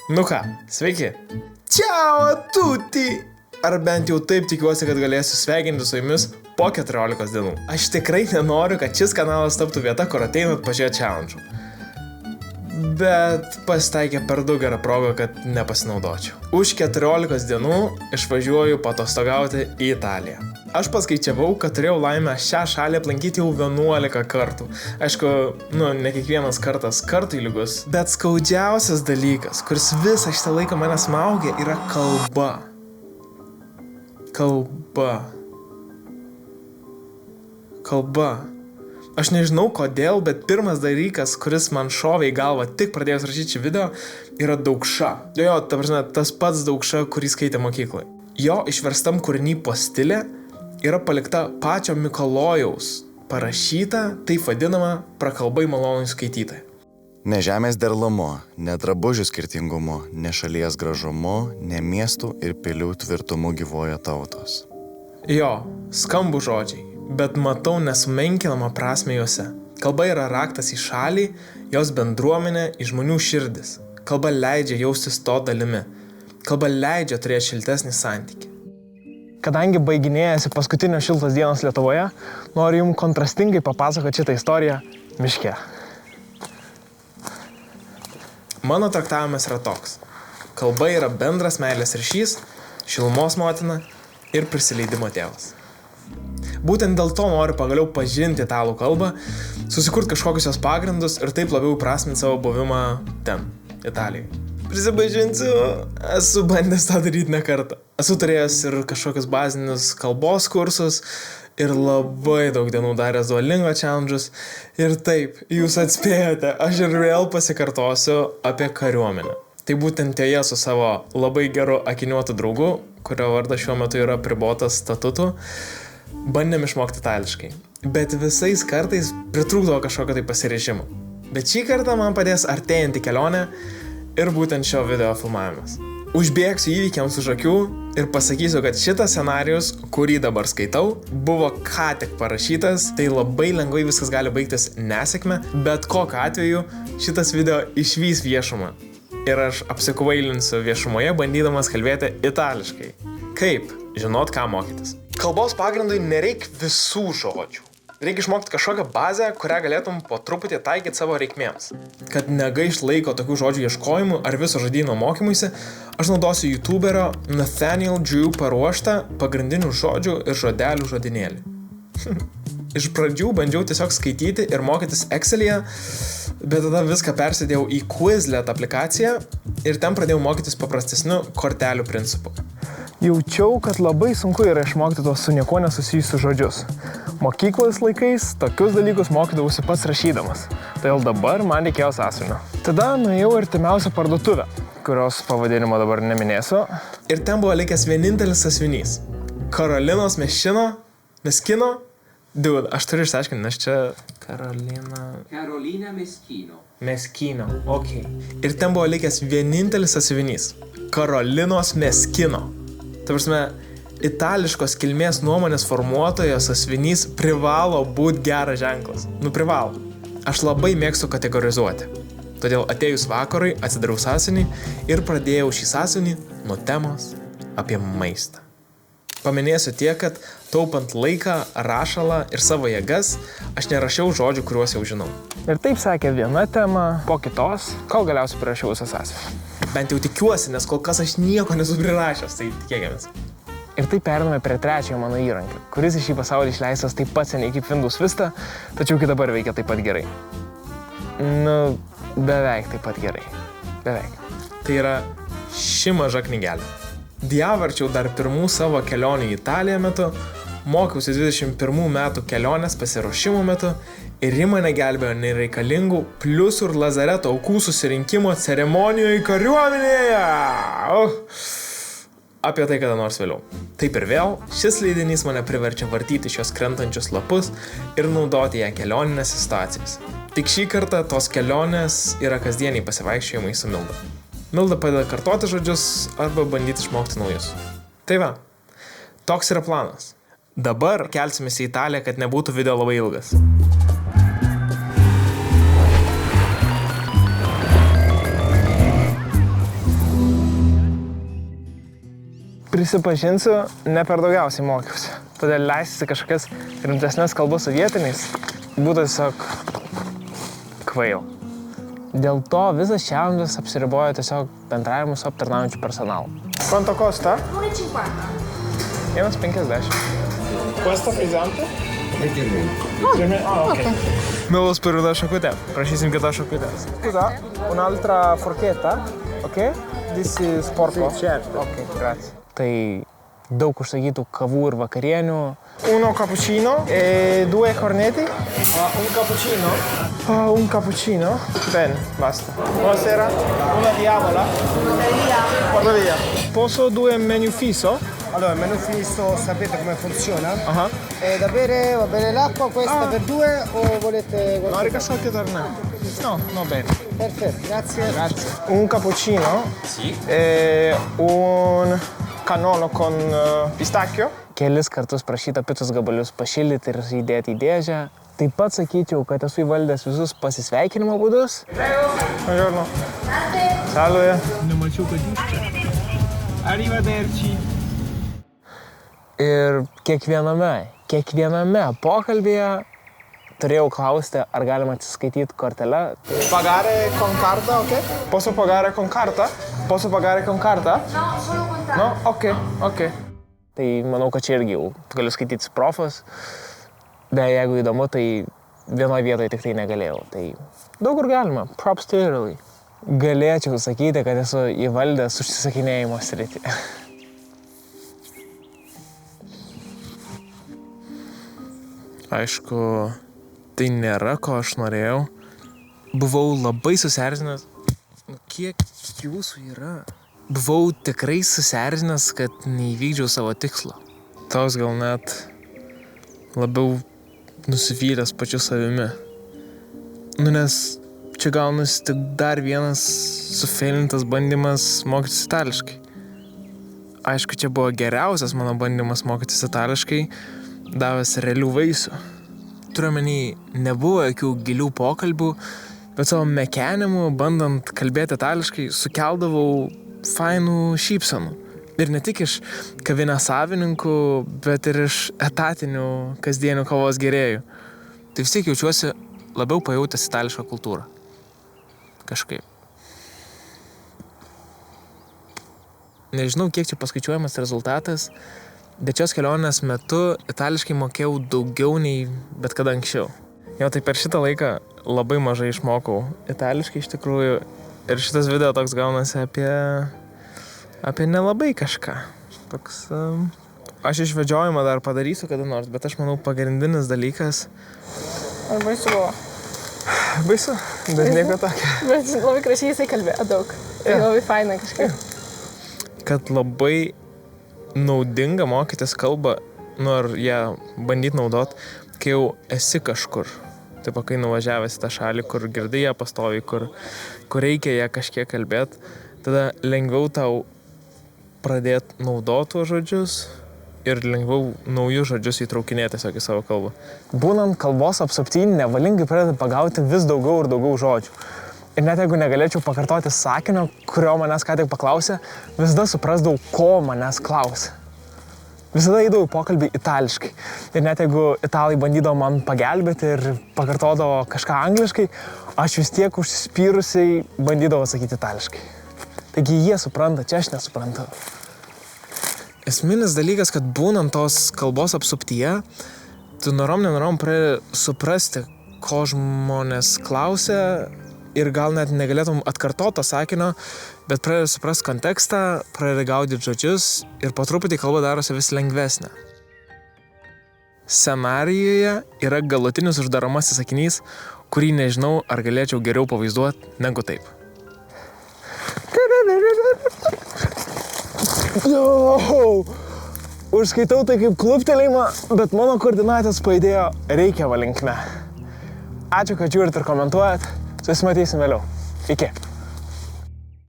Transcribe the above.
Nu ką, sveiki. Ciao a tutti! Ar bent jau taip tikiuosi, kad galėsiu sveikinti su jumis po 14 dienų. Aš tikrai nenoriu, kad šis kanalas taptų vieta, kur ateinat pažiūrėti challenge. Bet pasitaikė per daug gerą progą, kad nepasinaudočiau. Už 14 dienų išvažiuoju patostogauti į Italiją. Aš paskaičiavau, kad turėjau laimę šią šalį aplankyti jau 11 kartų. Aišku, ne kiekvienas kartas kartui lygus, bet skaudžiausias dalykas, kuris visą šitą laiką mane smaugia, yra kalba. Kalba. Aš nežinau kodėl, bet pirmas dalykas, kuris man šovė į galvą tik pradėjus rašyti šį video, yra daugša. Jo, ta prasme, tas pats daugša, kurį skaitė mokykloje. Jo išverstam kūrinį postilė yra palikta pačio Mikalojaus parašyta, taip vadinama, prakalbai malonui skaitytai. Ne žemės derlumu, ne drabužių skirtingumu, ne šalies gražumu, ne miestų ir pilių tvirtumu gyvuoja tautos. Jo, skambų žodžiai, bet matau nesumenkinamą prasmę juose. Kalba yra raktas į šalį, jos bendruomenė, į žmonių širdis. Kalba leidžia jaustis to dalimi. Kalba leidžia turėti šiltesnį santykį. Kadangi baiginėjasi paskutinio šiltos dienos Lietuvoje, noriu jums kontrastingai papasakoti šitą istoriją miške. Mano traktavimas yra toks. Kalba yra bendras meilės ryšys, šilumos motina ir prisileidimo tėvas. Būtent dėl to noriu pagaliau pažinti italų kalbą, susikurti kažkokius jos pagrindus ir taip labiau prasminti savo buvimą ten, Italijoje. Prisipažinsiu, esu bandęs tą daryti ne kartą. Esu turėjęs ir kažkokius bazinius kalbos kursus ir labai daug dienų daręs Duolingo challenge'us. Ir taip, jūs atspėjote, aš ir vėl pasikartosiu apie kariuomenę. Tai būtent joje su savo labai geru akiniuotu draugu, kurio vardas šiuo metu yra apribotas statutu, bandėm išmokti itališkai. Bet visais kartais pritrūkdavo kažkokio tai pasiryžimo. Bet šį kartą man padės artėjanti kelionė ir būtent šio video filmavimas. Užbėgsiu įvykiams už akių ir pasakysiu, kad šitas scenarijus, kurį dabar skaitau, buvo ką tik parašytas, tai labai lengvai viskas gali baigtis nesėkme, bet kokiu atveju šitas video išvys viešumą. Ir aš apsikvailinsiu viešumoje, bandydamas kalbėti itališkai. Kaip? Žinot, ką mokytis. Kalbos pagrindui nereik visų žodžių. Reikia išmokti kažkokią bazę, kurią galėtum po truputį taikyti savo reikmėms. Kad negaišt laiko tokių žodžių ieškojimų ar viso žodyno mokymuisi, aš naudosiu YouTuberio Nathaniel Drew paruoštą pagrindinių žodžių ir žodelių žodinėlį. Iš pradžių bandžiau tiesiog skaityti ir mokytis Excel'yje, bet tada viską persidėjau į Quizlet aplikaciją ir ten pradėjau mokytis paprastesniu kortelių principu. Jaučiau, kad labai sunku yra išmokti tos su niekuo nesusijusius žodžius. Mokyklos laikais tokius dalykus mokydavausi pats rašydamas, todėl dabar man reikėjo sąsiuvinio. Tada nuėjau artimiausią parduotuvę, kurios pavadinimo dabar neminėsiu. Ir ten buvo likęs vienintelis sąsiuvinys. Karolinos Meskino. Dude, aš turiu išsiaiškinti, nes čia Carolina Meskino, okei. Ir ten buvo likęs vienintelis sąsiuvinys. Karolinos Meskino. Ta prasme, itališkos kilmės nuomonės formuotojo sąsiuvinys privalo būti geras ženklas. Privalo. Aš labai mėgstu kategorizuoti. Todėl atėjus vakarui atsidariau sąsiuvinį ir pradėjau šį sąsiuvinį nuo temos apie maistą. Paminėsiu tiek, kad taupant laiką, rašalą ir savo jėgas, aš nerašiau žodžių, kuriuos jau žinau. Ir taip sakė viena tema po kitos, kol galiausiai prirašiau visą sąsiuvinį. Bent jau tikiuosi, nes kol kas aš nieko nesu prirašęs, tai tikėkimės. Ir taip periname prie trečiojo mano įrankio, kuris į šį pasaulį išleistas taip pat seniai kaip Windows Vista, tačiau iki dabar veikia taip pat gerai. Beveik taip pat gerai. Beveik. Tai yra ši maža knygelė. Diavarčiau dar pirmų savo kelionių į Italiją metu, mokiausi 21 metų kelionės pasiruošimo metu ir ji mane gelbėjo nereikalingų pliusų ir lazareto aukų susirinkimo ceremonijoje kariuomenėje. Apie tai kada nors vėliau. Taip ir vėl, šis leidinys mane priverčia vartyti šios krentančius lapus ir naudoti ją kelioninėse situacijas. Tik šį kartą tos kelionės yra kasdieniai pasivaikščiojimai su Milda. Milda padeda kartoti žodžius arba bandyti išmokti naujus. Tai va, toks yra planas. Dabar kelsimės į Italiją, kad nebūtų video labai ilgas. Prisipažinsiu, ne per daugiausiai mokiausi. Todėl leisti kažkokias rimtesnės kalbos su vietiniais būtų tiesiog kvail. Dėl to visas šiandien apsiribojo tiesiog bendravimu su aptarnaujančiu personalu. Quanto costa? 1,50. 1,50. Questo frizzante? 20. Ok. Mielos pariuda šakutė. Prašysim kitą šakutę. Scusa, un'altra forchetta, ok? This is porco. Certo. Ok, grazie. Tai daug užsakytų kavų ir vakarienių. Uno cappuccino e 2 cornetti. Un cappuccino. Un cappuccino. Bene, basta. Buonasera. Una diavola. Porta via. Posso 2 menu fisso? Allora, il menù fisso sapete come funziona? Aha. Da bere, va bene l'acqua, questa per 2 o volete No, ricasciati torna. No, no bene. Perfetto, grazie. Grazie. Un cappuccino. Sì. E un cannolo con pistacchio. Kelis kartus prašyta picos gabalius pašildyti ir įdėti į dėžę. Taip pat sakyčiau, kad esu įvaldęs visus pasisveikinimo būdus. Buongiorno. Salve. Nemačiau, kad jūs čia. Arrivederci. Ir kiekviename pokalbėje turėjau klausti, ar galima atsiskaityti kortelę. Pagare con carta, ok? Posso pagare con carta? Posso pagare con carta? No, solo contanti. No? Ok. Tai manau, kad čia irgi jau galiu skaityti profas. Bet jeigu įdomu, tai vienoje vietoje tik tai negalėjau. Tai daug kur galima. Props to Italy. Galėčiau sakyti, kad esu įvaldęs užsisakinėjimo sritį. Aišku, tai nėra, ko aš norėjau. Buvau labai susierzinęs. Kiek jūsų yra? Buvau tikrai susierzinęs, kad neįvykdžiau savo tikslo. Toks gal net labiau nusivylęs pačiu savimi. Nes čia gaunasi tik dar vienas sufeilintas bandymas mokytis itališkai. Aišku, čia buvo geriausias mano bandymas mokytis itališkai, davęs realių vaisių. Turiuomenį, nebuvo jokių gilių pokalbių, bet savo mekenimu, bandant kalbėti itališkai, sukeldavau fainų šypsenų. Ir ne tik iš kavinės savininkų, bet ir iš etatinių kasdienių kavos gėrėjų. Tai vis tiek jaučiuosi labiau pajautęs itališką kultūrą. Kažkaip. Nežinau, kiek čia paskaičiuojamas rezultatas, bet šios kelionės metu itališkai mokėjau daugiau nei bet kada anksčiau. Jo, tai per šitą laiką labai mažai išmokau itališkai iš tikrųjų. Ir šitas video toks gaunasi apie nelabai kažką. Toks, aš išvedžiojimą dar padarysiu kada nors, bet aš manau pagrindinis dalykas. Ar baisu buvo? Baisu, bet nieko tokio. Bet labai gražiai jisai kalbėjo daug. Ir labai faina kažkaip. Kad labai naudinga mokytis kalbą, ar ją bandyti naudot, kai jau esi kažkur. Taip, kai nuvažiavęs į tą šalį, kur girdi ją pastoviai, kur reikia ją kažkiek kalbėti, tada lengviau tau pradėti naudoti tuos žodžius ir lengviau naujus žodžius įtraukinėti tiesiog į savo kalbą. Būnant kalbos apsupty, nevalingai pradedi pagauti vis daugiau ir daugiau žodžių. Ir net jeigu negalėčiau pakartoti sakinio, kurio manęs ką tik paklausė, visada suprasdavau, ko manęs klausė. Visada eidavau į pokalbį itališkai. Ir net jeigu italai bandydavo man pagelbėti ir pakartodavo kažką angliškai, aš vis tiek užsispyrusiai bandydavau sakyti itališkai. Taigi jie supranta, čia aš nesuprantu. Esminis dalykas, kad būnant tos kalbos apsuptyje, tu nenorom pradedi suprasti, ko žmonės klausia ir gal net negalėtum atkartoti to sakinio, bet pradedi suprasti kontekstą, pradedi gaudyti žodžius ir po truputį kalba darosi vis lengvesnė. Scenarijuje yra galutinis uždaromasis sakinys, kurį nežinau, ar galėčiau geriau pavaizduoti negu taip. Užskaitau tai kaip kluptelėjimą, bet mano koordinatės pajudėjo reikiamą linkme. Ačiū, kad žiūrit ir komentuojat. Susimatysim vėliau. Iki.